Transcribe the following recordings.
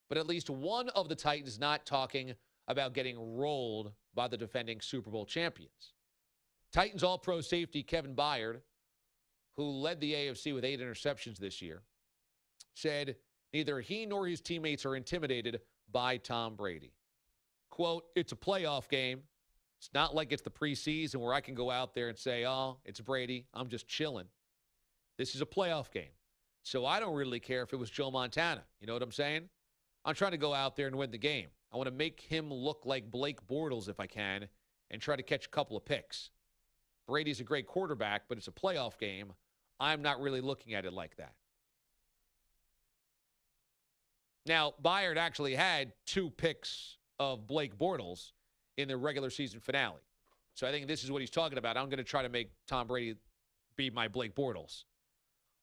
but at least one of the Titans not talking about getting rolled by the defending Super Bowl champions. Titans All-Pro safety Kevin Byard, who led the AFC with 8 interceptions this year, said neither he nor his teammates are intimidated by Tom Brady. Quote, "It's a playoff game. It's not like it's the preseason where I can go out there and say, oh, it's Brady. I'm just chilling. This is a playoff game. So I don't really care if it was Joe Montana. You know what I'm saying? I'm trying to go out there and win the game. I want to make him look like Blake Bortles if I can and try to catch a couple of picks. Brady's a great quarterback, but it's a playoff game. I'm not really looking at it like that." Now, Byard actually had 2 picks of Blake Bortles in the regular season finale. So I think this is what he's talking about. I'm going to try to make Tom Brady be my Blake Bortles.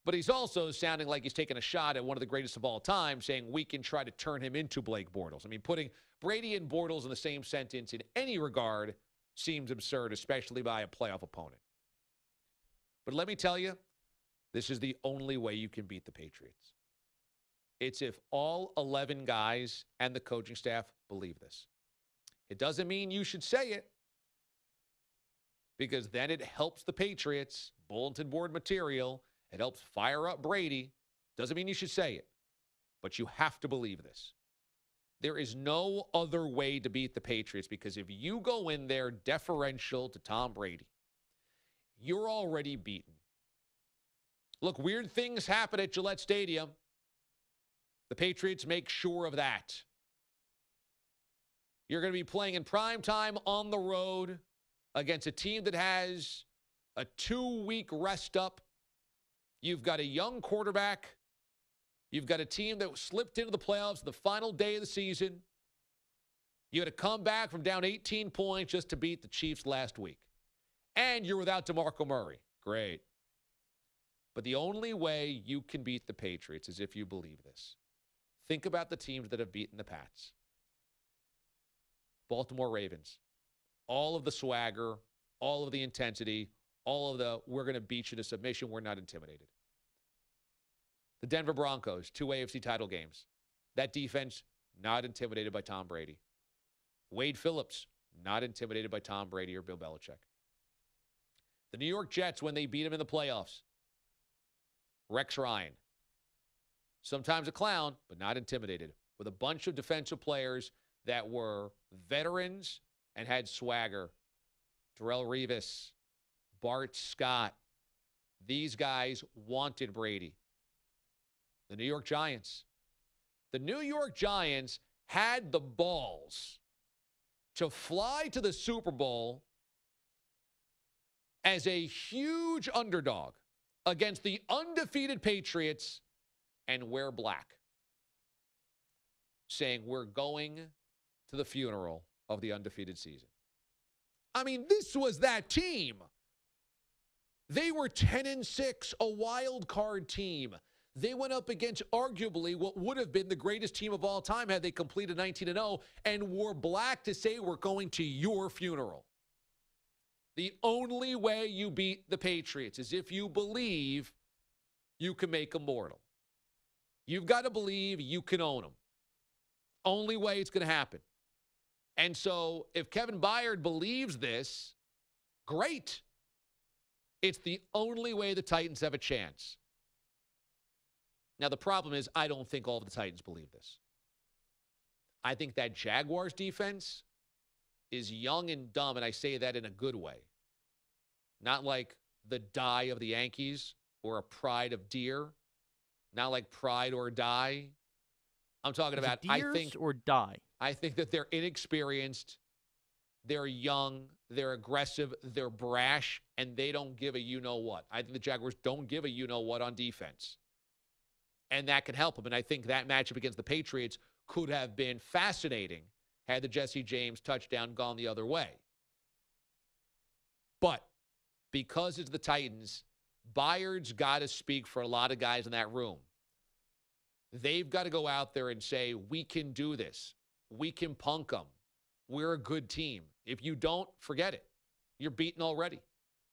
But he's also sounding like he's taking a shot at one of the greatest of all time, saying we can try to turn him into Blake Bortles. I mean, putting Brady and Bortles in the same sentence in any regard seems absurd, especially by a playoff opponent. But let me tell you, this is the only way you can beat the Patriots. It's if all 11 guys and the coaching staff believe this. It doesn't mean you should say it, because then it helps the Patriots, bulletin board material. It helps fire up Brady. Doesn't mean you should say it, but you have to believe this. There is no other way to beat the Patriots, because if you go in there deferential to Tom Brady, you're already beaten. Look, weird things happen at Gillette Stadium. The Patriots make sure of that. You're going to be playing in prime time on the road against a team that has a 2-week rest up. You've got a young quarterback. You've got a team that slipped into the playoffs the final day of the season. You had to come back from down 18 points just to beat the Chiefs last week. And you're without DeMarco Murray. Great. But the only way you can beat the Patriots is if you believe this. Think about the teams that have beaten the Pats. Baltimore Ravens. All of the swagger, all of the intensity, all of the we're going to beat you to submission, we're not intimidated. The Denver Broncos, 2 AFC title games. That defense, not intimidated by Tom Brady. Wade Phillips, not intimidated by Tom Brady or Bill Belichick. The New York Jets, when they beat him in the playoffs. Rex Ryan. Sometimes a clown, but not intimidated. With a bunch of defensive players that were veterans and had swagger. Darrelle Revis, Bart Scott. These guys wanted Brady. The New York Giants. The New York Giants had the balls to fly to the Super Bowl as a huge underdog against the undefeated Patriots and wear black, saying we're going to the funeral of the undefeated season. I mean, this was that team. They were 10-6, a wild card team. They went up against arguably what would have been the greatest team of all time had they completed 19-0 and wore black to say we're going to your funeral. The only way you beat the Patriots is if you believe you can make them mortal. You've got to believe you can own them. Only way it's going to happen. And so if Kevin Byard believes this, great. It's the only way the Titans have a chance. Now, the problem is I don't think all of the Titans believe this. I think that Jaguars defense is young and dumb, and I say that in a good way. Not like the die of the Yankees or a pride of deer. Not like pride or die. I'm talking about, I think, or die. I think that they're inexperienced, they're young, they're aggressive, they're brash, and they don't give a you-know-what. I think the Jaguars don't give a you-know-what on defense. And that could help them. And I think that matchup against the Patriots could have been fascinating had the Jesse James touchdown gone the other way. But because it's the Titans, Byard's got to speak for a lot of guys in that room. They've got to go out there and say, we can do this. We can punk them. We're a good team. If you don't, forget it. You're beaten already.